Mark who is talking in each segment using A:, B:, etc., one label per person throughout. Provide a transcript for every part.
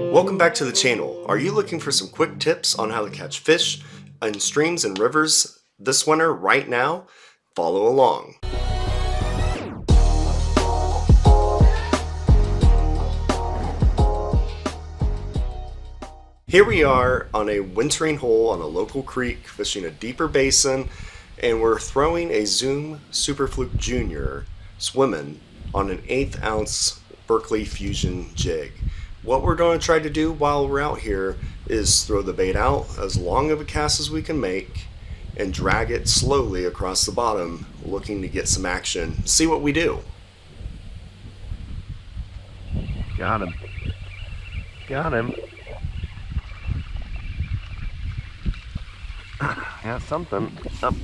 A: Welcome back to the channel. Are you looking for some quick tips on how to catch fish in streams and rivers this winter right now? Follow along. Here we are on a wintering hole on a local creek fishing a deeper basin, and we're throwing a Zoom Super Fluke Junior swimming on an 1/8 ounce Berkeley Fusion jig. What we're going to try to do while we're out here is throw the bait out as long of a cast as we can make and drag it slowly across the bottom, looking to get some action. See what we do.
B: Got him. Got him. Got something. Up.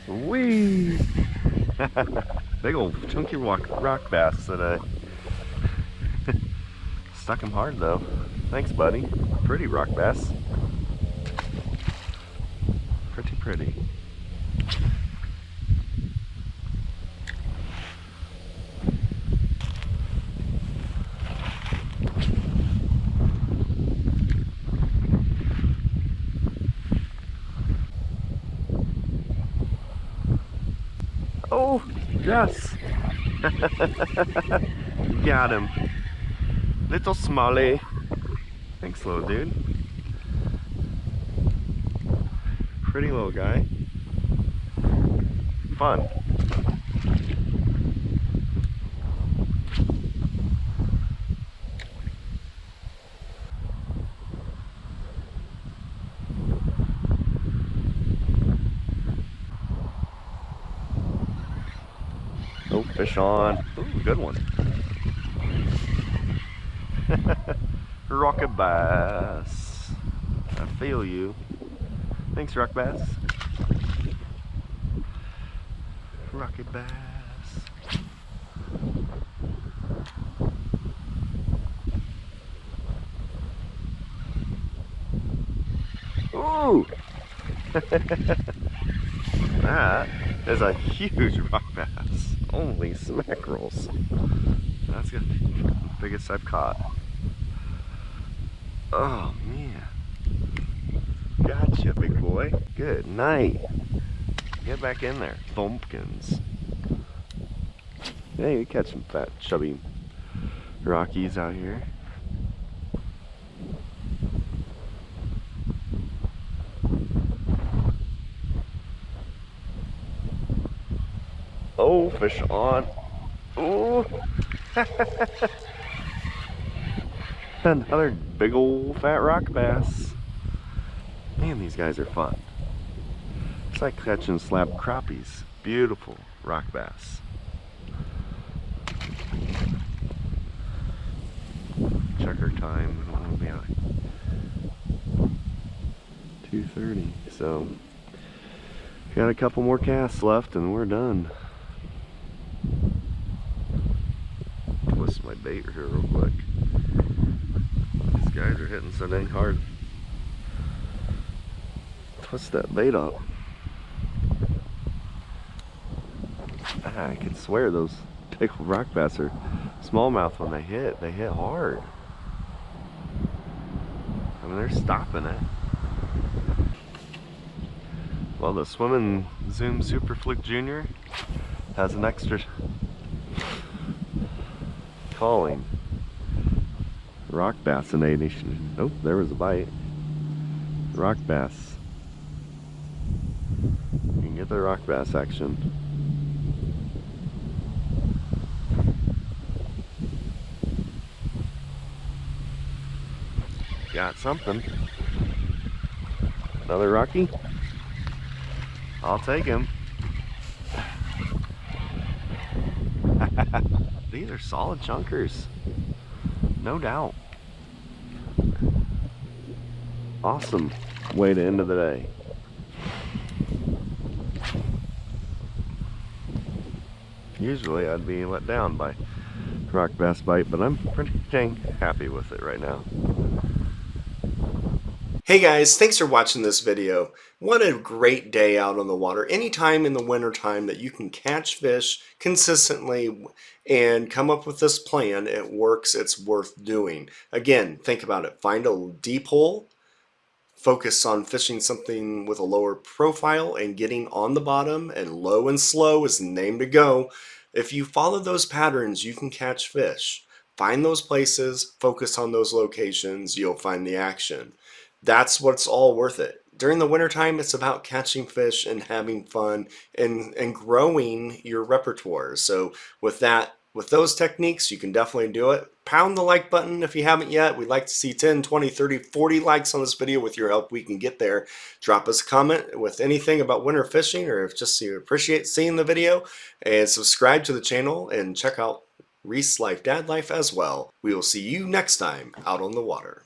B: Whee! Big old chunky rock bass today. Stuck him hard though. Thanks, buddy. Pretty rock bass. Pretty. Oh, yes. Got him. Little Smalley. Thanks, little dude. Pretty little guy. Fun. Oh, fish on. Ooh, good one. Rocket bass. I feel you. Thanks, rock bass. Rocket bass. Ooh! That is a huge rock bass. Holy smackerels. That's good. Biggest I've caught. Oh man. Gotcha, big boy. Good night. Get back in there. Thumpkins. Hey, you catch some fat, chubby Rockies out here. Oh, fish on. Ooh. Another big old fat rock bass. Man, these guys are fun. It's like catching slab crappies. Beautiful rock bass. Checker time. It'll be like 2:30. So, got a couple more casts left and we're done. Twist my bait here real quick. These guys are hitting so dang hard. Twist that bait up. I can swear those big rock bass are smallmouth when they hit hard. I mean, they're stopping it. Well, the swimming Zoom Super Fluke Junior has an extra calling. Rock bassination. Oh, there was a bite. Rock bass. You can get the rock bass action. Got something. Another Rocky? I'll take him. These are solid chunkers. No doubt. Awesome way to end of the day. Usually I'd be let down by rock bass bite, but I'm pretty dang happy with it right now.
A: Hey guys, thanks for watching this video. What a great day out on the water. Anytime in the winter time that you can catch fish consistently and come up with this plan, it works, it's worth doing. Again, think about it. Find a deep hole, focus on fishing something with a lower profile and getting on the bottom, and low and slow is the name to go. If you follow those patterns, you can catch fish. Find those places, focus on those locations, you'll find the action. That's what's all worth it. During the wintertime, it's about catching fish and having fun and growing your repertoire. So with that, with those techniques, you can definitely do it. Pound the like button if you haven't yet. We'd like to see 10, 20, 30, 40 likes on this video. With your help, we can get there. Drop us a comment with anything about winter fishing, or if just you appreciate seeing the video, and subscribe to the channel and check out Reese Life, Dad Life as well. We will see you next time out on the water.